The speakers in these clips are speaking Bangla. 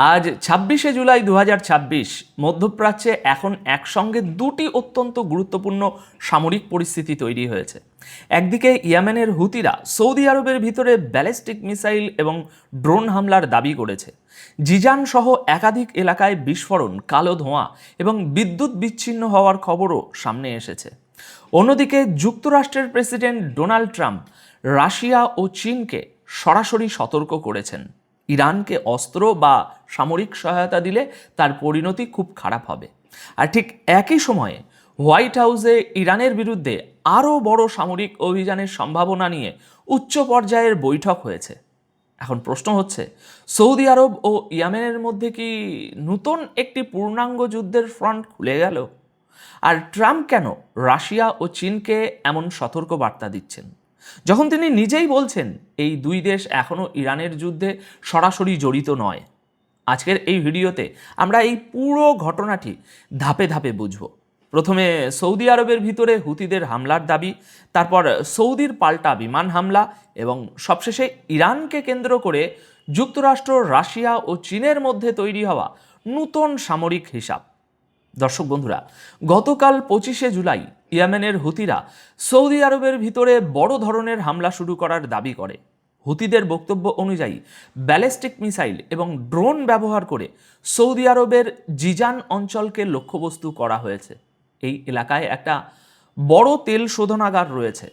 আজ ২৬শে জুলাই ২০২৬ মধ্যপ্রাচ্যে এখন একসঙ্গে দুটি অত্যন্ত গুরুত্বপূর্ণ সামরিক পরিস্থিতি তৈরি হয়েছে। একদিকে ইয়েমেনের হুতিরা সৌদি আরবের ভিতরে ব্যালিস্টিক মিসাইল এবং ড্রোন হামলার দাবি করেছে। জিজান সহ একাধিক এলাকায় বিস্ফোরণ, কালো ধোঁয়া এবং বিদ্যুৎ বিচ্ছিন্ন হওয়ার খবরও সামনে এসেছে। অন্যদিকে যুক্তরাষ্ট্রের প্রেসিডেন্ট ডোনাল্ড ট্রাম্প রাশিয়া ও চীনকে সরাসরি সতর্ক করেছেন, ইরানকে অস্ত্র বা সামরিক সহায়তা দিলে তার পরিণতি খুব খারাপ হবে। আর ঠিক একই সময়ে হোয়াইট হাউসে ইরানের বিরুদ্ধে আরও বড় সামরিক অভিযানের সম্ভাবনা নিয়ে উচ্চ পর্যায়ের বৈঠক হয়েছে। এখন প্রশ্ন হচ্ছে, সৌদি আরব ও ইয়েমেনের মধ্যে কি নতুন একটি পূর্ণাঙ্গ যুদ্ধের ফ্রন্ট খুলে গেল? আর ট্রাম্প কেন রাশিয়া ও চীনকে এমন সতর্ক বার্তা দিচ্ছেন, যখন তিনি নিজেই বলছেন এই দুই দেশ এখনও ইরানের যুদ্ধে সরাসরি জড়িত নয়? আজকের এই ভিডিওতে আমরা এই পুরো ঘটনাটি ধাপে ধাপে বুঝব। প্রথমে সৌদি আরবের ভিতরে হুতিদের হামলার দাবি, তারপর সৌদির পাল্টা বিমান হামলা এবং সবশেষে ইরানকে কেন্দ্র করে যুক্তরাষ্ট্র, রাশিয়া ও চীনের মধ্যে তৈরি হওয়া নতুন সামরিক হিসাব। দর্শক বন্ধুরা, গতকাল ২৫শে জুলাই ইয়েমেনের হুতিরা সৌদি আরবের ভিতরে বড় ধরনের হামলা শুরু করার দাবি করে। হুতিদের বক্তব্য অনুযায়ী ব্যালিস্টিক মিসাইল এবং ড্রোন ব্যবহার করে সৌদি আরবের জিজান অঞ্চলকে লক্ষ্যবস্তু করা হয়েছে। এই এলাকায় একটা বড় তেল শোধনাগার রয়েছে।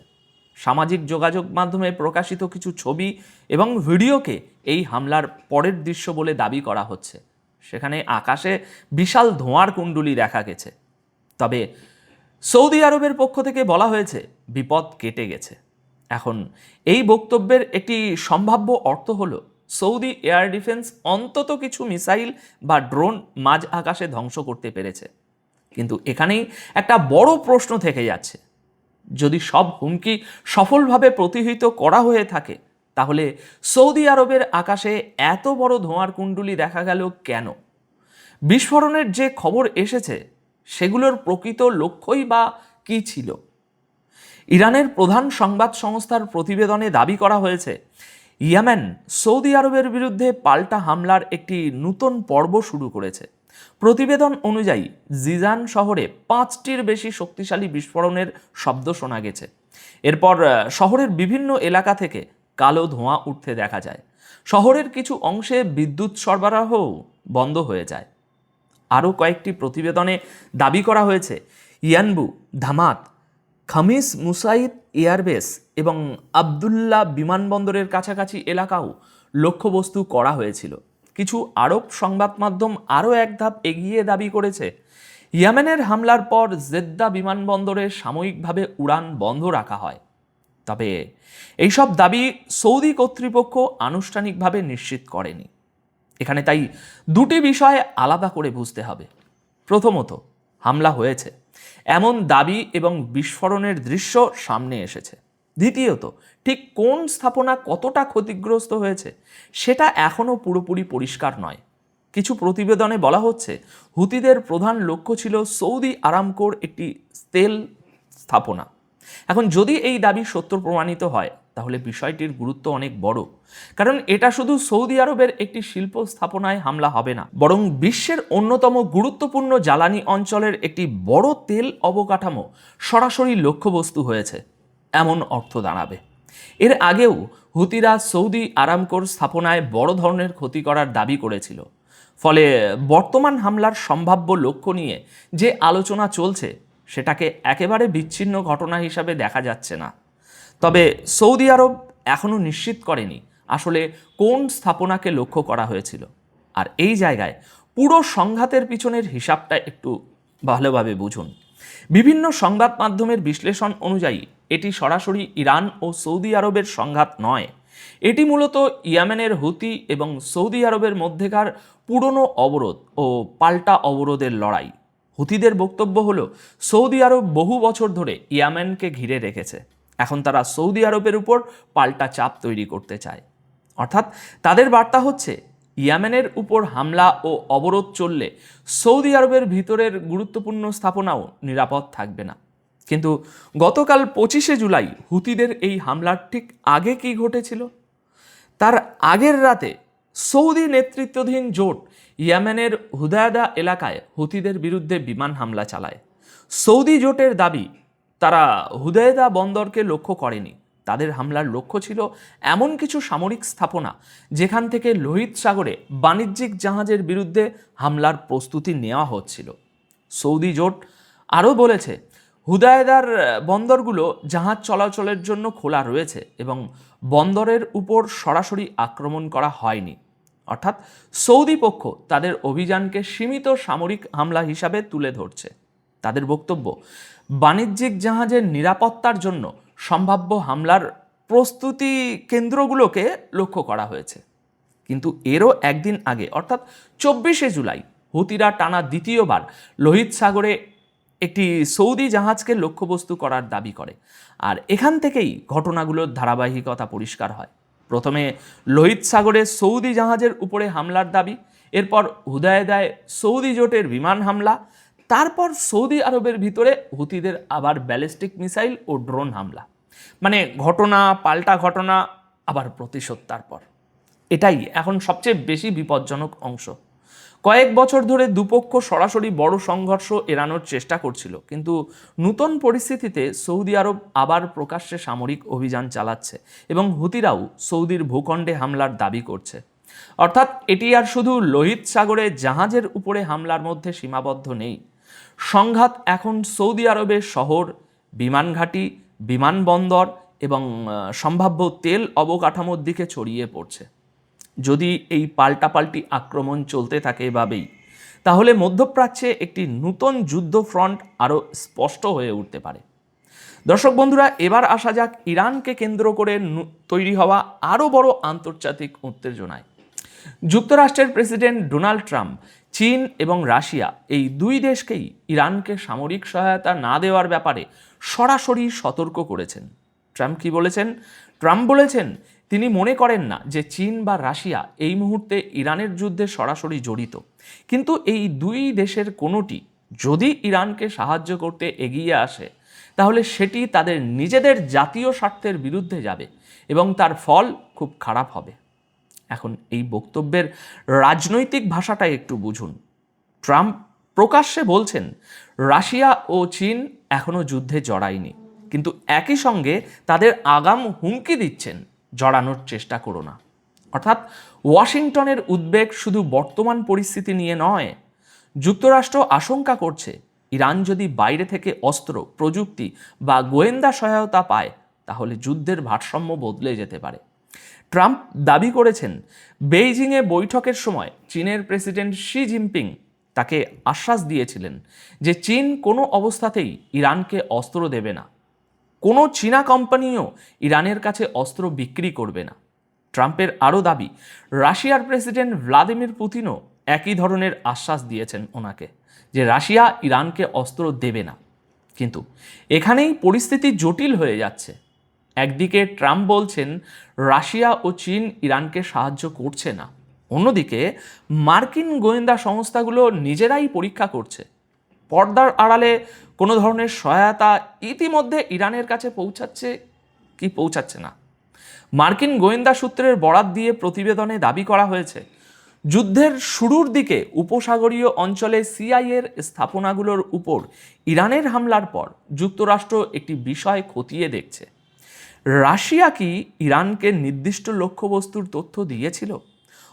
সামাজিক যোগাযোগ মাধ্যমে প্রকাশিত কিছু ছবি এবং ভিডিওকে এই হামলার পরের দৃশ্য বলে দাবি করা হচ্ছে। সেখানে আকাশে বিশাল ধোঁয়ার কুণ্ডলী দেখা গেছে। তবে সৌদি আরবের পক্ষ থেকে বলা হয়েছে বিপদ কেটে গেছে। এখন এই বক্তব্যের একটি সম্ভাব্য অর্থ হলো সৌদি এয়ার ডিফেন্স অন্তত কিছু মিসাইল বা ড্রোন মাঝ আকাশে ধ্বংস করতে পেরেছে। কিন্তু এখানেই একটা বড় প্রশ্ন থেকে যাচ্ছে, যদি সব হুমকি সফলভাবে প্রতিহত করা হয়ে থাকে, তাহলে সৌদি আরবের আকাশে এত বড় ধোঁয়ার কুণ্ডলী দেখা গেল কেন? বিস্ফোরণের যে খবর এসেছে সেগুলোর প্রকৃত লক্ষ্যই বা কী ছিল? ইরানের প্রধান সংবাদ সংস্থার প্রতিবেদনে দাবি করা হয়েছে, ইয়েমেন সৌদি আরবের বিরুদ্ধে পাল্টা হামলার একটি নতুন পর্ব শুরু করেছে। প্রতিবেদন অনুযায়ী জিজান শহরে ৫টির বেশি শক্তিশালী বিস্ফোরণের শব্দ শোনা গেছে। এরপর শহরের বিভিন্ন এলাকা থেকে কালো ধোঁয়া উঠতে দেখা যায়। শহরের কিছু অংশে বিদ্যুৎ সরবরাহও বন্ধ হয়ে যায়। আরও কয়েকটি প্রতিবেদনে দাবি করা হয়েছে, ইয়ানবু, ধামাত, খামিস মুসাইদ এয়ারবেস এবং আবদুল্লাহ বিমানবন্দরের কাছাকাছি এলাকাও লক্ষ্যবস্তু করা হয়েছিল। কিছু আরব সংবাদ মাধ্যম আরও এক ধাপ এগিয়ে দাবি করেছে, ইয়েমেনের হামলার পর জেদ্দা বিমানবন্দরে সাময়িকভাবে উড়ান বন্ধ রাখা হয়। তবে এইসব দাবি সৌদি কর্তৃপক্ষ আনুষ্ঠানিকভাবে নিশ্চিত করেনি। এখানে তাই দুটি বিষয় আলাদা করে বুঝতে হবে। প্রথমত, হামলা হয়েছে এমন দাবি এবং বিস্ফোরণের দৃশ্য সামনে এসেছে। দ্বিতীয়ত, ঠিক কোন স্থাপনা কতটা ক্ষতিগ্রস্ত হয়েছে সেটা এখনও পুরোপুরি পরিষ্কার নয়। কিছু প্রতিবেদনে বলা হচ্ছে, হুতিদের প্রধান লক্ষ্য ছিল সৌদি আরামকোর একটি তেল স্থাপনা। এখন যদি এই দাবি সত্য প্রমাণিত হয়, তাহলে বিষয়টির গুরুত্ব অনেক বড়। কারণ এটা শুধু সৌদি আরবের একটি শিল্প স্থাপনায় হামলা হবে না, বরং বিশ্বের অন্যতম গুরুত্বপূর্ণ জ্বালানি অঞ্চলের একটি বড় তেল অবকাঠামো সরাসরি লক্ষ্যবস্তু হয়েছে এমন অর্থ দাঁড়াবে। এর আগেও হুতিরা সৌদি আরামকোর স্থাপনায় বড় ধরনের ক্ষতি করার দাবি করেছিল। ফলে বর্তমান হামলার সম্ভাব্য লক্ষ্য নিয়ে যে আলোচনা চলছে সেটাকে একেবারে বিচ্ছিন্ন ঘটনা হিসাবে দেখা যাচ্ছে না। তবে সৌদি আরব এখনও নিশ্চিত করেনি আসলে কোন স্থাপনাকে লক্ষ্য করা হয়েছিল। আর এই জায়গায় পুরো সংঘাতের পিছনের হিসাবটা একটু ভালোভাবে বুঝুন। বিভিন্ন সংবাদ মাধ্যমের বিশ্লেষণ অনুযায়ী এটি সরাসরি ইরান ও সৌদি আরবের সংঘাত নয়। এটি মূলত ইয়েমেনের হুতি এবং সৌদি আরবের মধ্যেকার পুরনো অবরোধ ও পাল্টা অবরোধের লড়াই। হুতিদের বক্তব্য হলো, সৌদি আরব বহু বছর ধরে ইয়েমেনকে ঘিরে রেখেছে। এখন তারা সৌদি আরবের উপর পাল্টা চাপ তৈরি করতে চায়। অর্থাৎ তাদের বার্তা হচ্ছে, ইয়েমেনের উপর হামলা ও অবরোধ চললে সৌদি আরবের ভিতরের গুরুত্বপূর্ণ স্থাপনাও নিরাপদ থাকবে না। কিন্তু গতকাল ২৫শে জুলাই হুতিদের এই হামলার ঠিক আগে কি ঘটেছিল? তার আগের রাতে সৌদি নেতৃত্বাধীন জোট ইয়েমেনের হুদায়দা এলাকায় হুতিদের বিরুদ্ধে বিমান হামলা চালায়। সৌদি জোটের দাবি, তারা হুদায়দা বন্দরকে লক্ষ্য করেনি। তাদের হামলার লক্ষ্য ছিল এমন কিছু সামরিক স্থাপনা যেখান থেকে লোহিত সাগরে বাণিজ্যিক জাহাজের বিরুদ্ধে হামলার প্রস্তুতি নেওয়া হচ্ছিল। সৌদি জোট আরও বলেছে, হুদায়দার বন্দরগুলো জাহাজ চলাচলের জন্য খোলা রয়েছে এবং বন্দরের উপর সরাসরি আক্রমণ করা হয়নি। অর্থাৎ সৌদি পক্ষ তাদের অভিযানকে সীমিত সামরিক হামলা হিসাবে তুলে ধরছে। তাদের বক্তব্য, বাণিজ্যিক জাহাজের নিরাপত্তার জন্য সম্ভাব্য হামলার প্রস্তুতি কেন্দ্রগুলোকে লক্ষ্য করা হয়েছে। কিন্তু এরও একদিন আগে অর্থাৎ 24শে জুলাই হুতিরা টানা দ্বিতীয়বার লোহিত সাগরে একটি সৌদি জাহাজকে লক্ষ্যবস্তু করার দাবি করে। আর এখান থেকেই ঘটনাগুলোর ধারাবাহিকতা পরিষ্কার হয়। প্রথমে লোহিত সাগরে সৌদি জাহাজের উপরে হামলার দাবি, এরপর হুদায়দায় সৌদি জোটের বিমান হামলা, তারপর সৌদি আরবের ভিতরে হুতিদের আবার ব্যালিস্টিক মিসাইল ও ড্রোন হামলা। মানে ঘটনা পাল্টা ঘটনা, আবার প্রতিশোধ। তারপর এটাই এখন সবচেয়ে বেশি বিপজ্জনক অংশ। কয়েক বছর ধরে দুপক্ষ সরাসরি বড় সংঘর্ষ এড়ানোর চেষ্টা করছিল, কিন্তু নতুন পরিস্থিতিতে সৌদি আরব আবার প্রকাশ্যে সামরিক অভিযান চালাচ্ছে এবং হুতিরাও সৌদির ভূখণ্ডে হামলার দাবি করছে। অর্থাৎ এটি আর শুধু লোহিত সাগরে জাহাজের উপরে হামলার মধ্যে সীমাবদ্ধ নেই। সংঘাত এখন সৌদি আরবের শহর, বিমান ঘাঁটি, বিমানবন্দর এবং সম্ভাব্য তেল অবকাঠামোর দিকে ছড়িয়ে পড়ছে। যদি এই পাল্টাপাল্টি আক্রমণ চলতে থাকে এভাবেই, তাহলে মধ্যপ্রাচ্যে একটি নতুন যুদ্ধ ফ্রন্ট আরও স্পষ্ট হয়ে উঠতে পারে। দর্শক বন্ধুরা, এবার আসা যাক ইরানকে কেন্দ্র করে তৈরি হওয়া আরও বড় আন্তর্জাতিক উত্তেজনায়। যুক্তরাষ্ট্রের প্রেসিডেন্ট ডোনাল্ড ট্রাম্প চীন এবং রাশিয়া এই দুই দেশকেই ইরানকে সামরিক সহায়তা না দেওয়ার ব্যাপারে সরাসরি সতর্ক করেছেন। ট্রাম্প কি বলেছেন? ট্রাম্প বলেছেন তিনি মনে করেন না যে চীন বা রাশিয়া এই মুহূর্তে ইরানের যুদ্ধে সরাসরি জড়িত, কিন্তু এই দুই দেশের কোনোটি যদি ইরানকে সাহায্য করতে এগিয়ে আসে তাহলে সেটি তাদের নিজেদের জাতীয় স্বার্থের বিরুদ্ধে যাবে এবং তার ফল খুব খারাপ হবে। এখন এই বক্তব্যের রাজনৈতিক ভাষাটা একটু বুঝুন। ট্রাম্প প্রকাশ্যে বলছেন রাশিয়া ও চীন এখনও যুদ্ধে জড়ায়নি, কিন্তু একই সঙ্গে তাদের আগাম হুমকি দিচ্ছেন জড়ানোর চেষ্টা করো না। অর্থাৎ ওয়াশিংটনের উদ্বেগ শুধু বর্তমান পরিস্থিতি নিয়ে নয়। যুক্তরাষ্ট্র আশঙ্কা করছে ইরান যদি বাইরে থেকে অস্ত্র, প্রযুক্তি বা গোয়েন্দা সহায়তা পায় তাহলে যুদ্ধের ভারসাম্য বদলে যেতে পারে। ট্রাম্প দাবি করেছেন বেইজিংয়ে বৈঠকের সময় চীনের প্রেসিডেন্ট শি জিনপিং তাকে আশ্বাস দিয়েছিলেন যে চীন কোনো অবস্থাতেই ইরানকে অস্ত্র দেবে না, কোনো চীনা কোম্পানিও ইরানের কাছে অস্ত্র বিক্রি করবে না। ট্রাম্পের আরও দাবি, রাশিয়ার প্রেসিডেন্ট ভ্লাদিমির পুতিনও একই ধরনের আশ্বাস দিয়েছেন ওনাকে যে রাশিয়া ইরানকে অস্ত্র দেবে না। কিন্তু এখানেই পরিস্থিতি জটিল হয়ে যাচ্ছে। একদিকে ট্রাম্প বলছেন রাশিয়া ও চীন ইরানকে সাহায্য করছে না, অন্যদিকে মার্কিন গোয়েন্দা সংস্থাগুলো নিজেরাই পরীক্ষা করছে পর্দার আড়ালে কোনো ধরনের সহায়তা ইতিমধ্যে ইরানের কাছে পৌঁছাচ্ছে কি পৌঁছাচ্ছে না। মার্কিন গোয়েন্দা সূত্রের বরাত দিয়ে প্রতিবেদনে দাবি করা হয়েছে যুদ্ধের শুরুর দিকে উপসাগরীয় অঞ্চলে সিআইএর স্থাপনাগুলোর উপর ইরানের হামলার পর যুক্তরাষ্ট্র একটি বিষয় খতিয়ে দেখছে। রাশিয়া কি ইরানকে নির্দিষ্ট লক্ষ্যবস্তুর তথ্য দিয়েছিল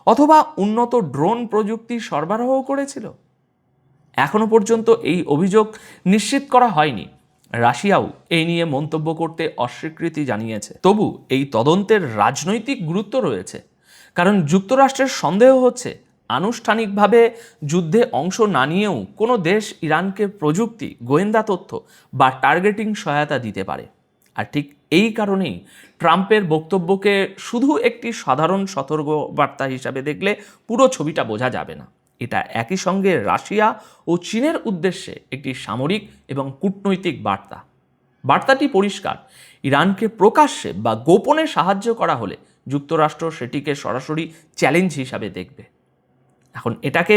অথবা উন্নত ড্রোন প্রযুক্তি সরবরাহ করেছিল? এখনো পর্যন্ত এই অভিযোগ নিশ্চিত করা হয়নি। রাশিয়াও এই নিয়ে মন্তব্য করতে অস্বীকৃতি জানিয়েছে। তবু এই তদন্তের রাজনৈতিক গুরুত্ব রয়েছে, কারণ যুক্তরাষ্ট্রের সন্দেহ হচ্ছে আনুষ্ঠানিকভাবে যুদ্ধে অংশ না নিয়েও কোনো দেশ ইরানকে প্রযুক্তি, গোয়েন্দা তথ্য বা টার্গেটিং সহায়তা দিতে পারে। আর ঠিক এই কারণেই ট্রাম্পের বক্তব্যকে শুধু একটি সাধারণ সতর্কবার্তা হিসাবে দেখলে পুরো ছবিটা বোঝা যাবে না। এটা একই সঙ্গে রাশিয়া ও চীনের উদ্দেশ্যে একটি সামরিক এবং কূটনৈতিক বার্তা। বার্তাটি পরিষ্কার, ইরানকে প্রকাশ্যে বা গোপনে সাহায্য করা হলে যুক্তরাষ্ট্র সেটিকে সরাসরি চ্যালেঞ্জ হিসাবে দেখবে। এখন এটাকে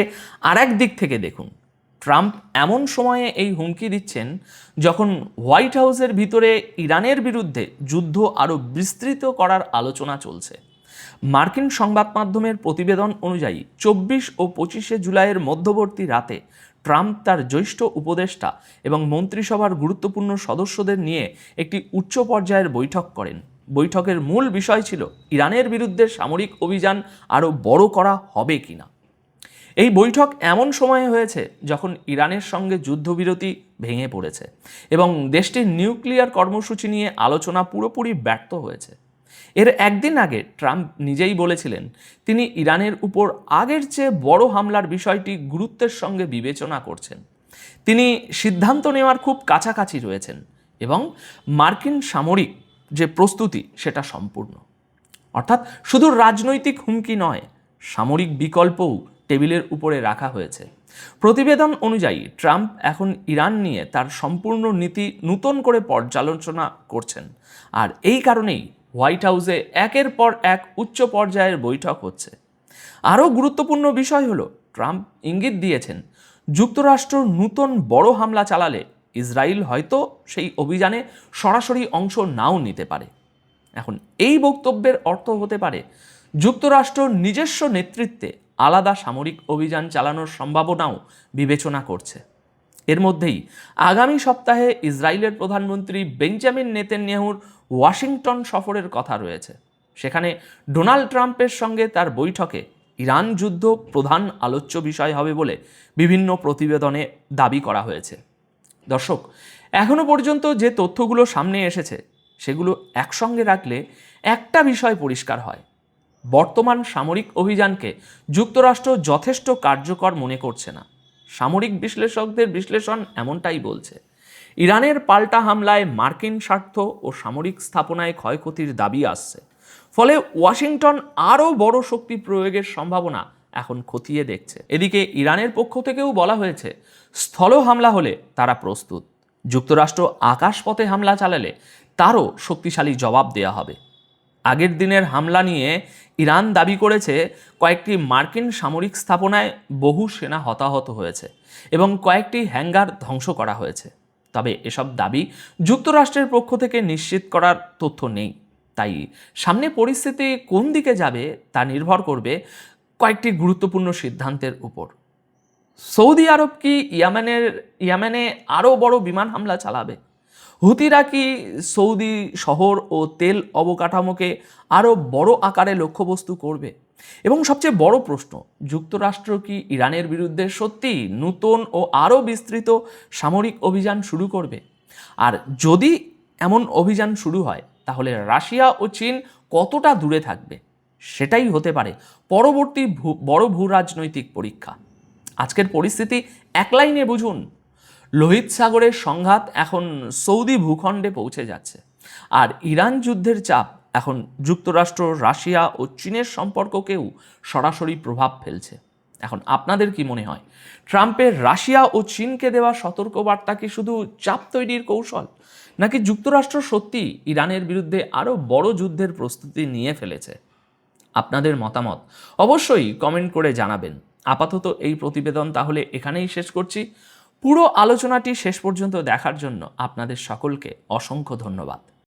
আরেক দিক থেকে দেখুন। ট্রাম্প এমন সময়ে এই হুমকি দিচ্ছেন যখন হোয়াইট হাউসের ভিতরে ইরানের বিরুদ্ধে যুদ্ধ আরও বিস্তৃত করার আলোচনা চলছে। মার্কিন সংবাদ মাধ্যমের প্রতিবেদন অনুযায়ী 24 ও 25শে জুলাইয়ের মধ্যবর্তী রাতে ট্রাম্প তার জ্যেষ্ঠ উপদেষ্টা এবং মন্ত্রিসভার গুরুত্বপূর্ণ সদস্যদের নিয়ে একটি উচ্চ পর্যায়ের বৈঠক করেন। বৈঠকের মূল বিষয় ছিল ইরানের বিরুদ্ধে সামরিক অভিযান আরও বড় করা হবে কিনা। এই বৈঠক এমন সময়ে হয়েছে যখন ইরানের সঙ্গে যুদ্ধবিরতি ভেঙে পড়েছে এবং দেশটির নিউক্লিয়ার কর্মসূচি নিয়ে আলোচনা পুরোপুরি ব্যর্থ হয়েছে। এর একদিন আগে ট্রাম্প নিজেই বলেছিলেন তিনি ইরানের উপর আগের চেয়ে বড় হামলার বিষয়টি গুরুত্বের সঙ্গে বিবেচনা করছেন। তিনি সিদ্ধান্ত নেওয়ার খুব কাছাকাছি রয়েছেন এবং মার্কিন সামরিক যে প্রস্তুতি সেটা সম্পূর্ণ। অর্থাৎ শুধু রাজনৈতিক হুমকি নয়, সামরিক বিকল্পও টেবিলের উপরে রাখা হয়েছে। প্রতিবেদন অনুযায়ী ট্রাম্প এখন ইরান নিয়ে তার সম্পূর্ণ নীতি নতুন করে পর্যালোচনা করছেন, আর এই কারণেই হোয়াইট হাউসে একের পর এক উচ্চ পর্যায়ের বৈঠক হচ্ছে। আরও গুরুত্বপূর্ণ বিষয় হলো ট্রাম্প ইঙ্গিত দিয়েছেন যুক্তরাষ্ট্র নতুন বড় হামলা চালালে ইসরায়েল হয়তো সেই অভিযানে সরাসরি অংশ নাও নিতে পারে। এখন এই বক্তব্যের অর্থ হতে পারে যুক্তরাষ্ট্র নিজস্ব নেতৃত্বে আলাদা সামরিক অভিযান চালানোর সম্ভাবনাও বিবেচনা করছে। এর মধ্যেই আগামী সপ্তাহে ইসরায়েলের প্রধানমন্ত্রী বেঞ্জামিন নেতানিয়াহুর ওয়াশিংটন সফরের কথা রয়েছে। সেখানে ডোনাল্ড ট্রাম্পের সঙ্গে তার বৈঠকে ইরান যুদ্ধ প্রধান আলোচ্য বিষয় হবে বলে বিভিন্ন প্রতিবেদনে দাবি করা হয়েছে। দর্শক, এখনো পর্যন্ত যে তথ্যগুলো সামনে এসেছে সেগুলো একসঙ্গে রাখলে একটা বিষয় পরিষ্কার হয়, বর্তমান সামরিক অভিযানকে যুক্তরাষ্ট্র যথেষ্ট কার্যকর মনে করছে না। সামরিক বিশ্লেষকদের বিশ্লেষণ এমনটাই বলছে। ইরানের পাল্টা হামলায় মার্কিন স্বার্থ ও সামরিক স্থাপনায় ক্ষয়ক্ষতির দাবি আসছে, ফলে ওয়াশিংটন আরও বড় শক্তি প্রয়োগের সম্ভাবনা এখন খতিয়ে দেখছে। এদিকে ইরানের পক্ষ থেকেও বলা হয়েছে স্থল হামলা হলে তারা প্রস্তুত, যুক্তরাষ্ট্র আকাশপথে হামলা চালালে তারও শক্তিশালী জবাব দেওয়া হবে। আগের দিনের হামলা নিয়ে ইরান দাবি করেছে কয়েকটি মার্কিন সামরিক স্থাপনায় বহু সেনা হতাহত হয়েছে এবং কয়েকটি হ্যাঙ্গার ধ্বংস করা হয়েছে। তবে এসব দাবি যুক্তরাষ্ট্রের পক্ষ থেকে নিশ্চিত করার তথ্য নেই। তাই সামনে পরিস্থিতি কোন দিকে যাবে তা নির্ভর করবে কয়েকটি গুরুত্বপূর্ণ সিদ্ধান্তের উপর। সৌদি আরব কি ইয়েমেনে আরও বড় বিমান হামলা চালাবে? হুতিরা কি সৌদি শহর ও তেল অবকাঠামোকে আরও বড় আকারে লক্ষ্যবস্তু করবে? এবং সবচেয়ে বড় প্রশ্ন, যুক্তরাষ্ট্র কি ইরানের বিরুদ্ধে সত্যি নতুন ও আরও বিস্তৃত সামরিক অভিযান শুরু করবে? আর যদি এমন অভিযান শুরু হয় তাহলে রাশিয়া ও চীন কতটা দূরে থাকবে? সেটাই হতে পারে পরবর্তী বড় ভূরাজনৈতিক পরীক্ষা। আজকের পরিস্থিতি এক লাইনে বুঝুন, লোহিত সাগরের সংঘাত এখন সৌদি ভূখণ্ডে পৌঁছে যাচ্ছে, আর ইরান যুদ্ধের চাপ এখন যুক্তরাষ্ট্র, রাশিয়া ও চীনের সম্পর্ককেও সরাসরি প্রভাব ফেলছে। এখন আপনাদের কি মনে হয়, ট্রাম্পের রাশিয়া ও চীনকে দেওয়া সতর্কবার্তা কি শুধু চাপ তৈরির কৌশল, নাকি যুক্তরাষ্ট্র সত্যি ইরানের বিরুদ্ধে আরও বড় যুদ্ধের প্রস্তুতি নিয়ে ফেলেছে? আপনাদের মতামত অবশ্যই কমেন্ট করে জানাবেন। আপাতত এই প্রতিবেদন তাহলে এখানেই শেষ করছি। পুরো আলোচনাটি শেষ পর্যন্ত দেখার জন্য আপনাদের সকলকে অসংখ্য ধন্যবাদ।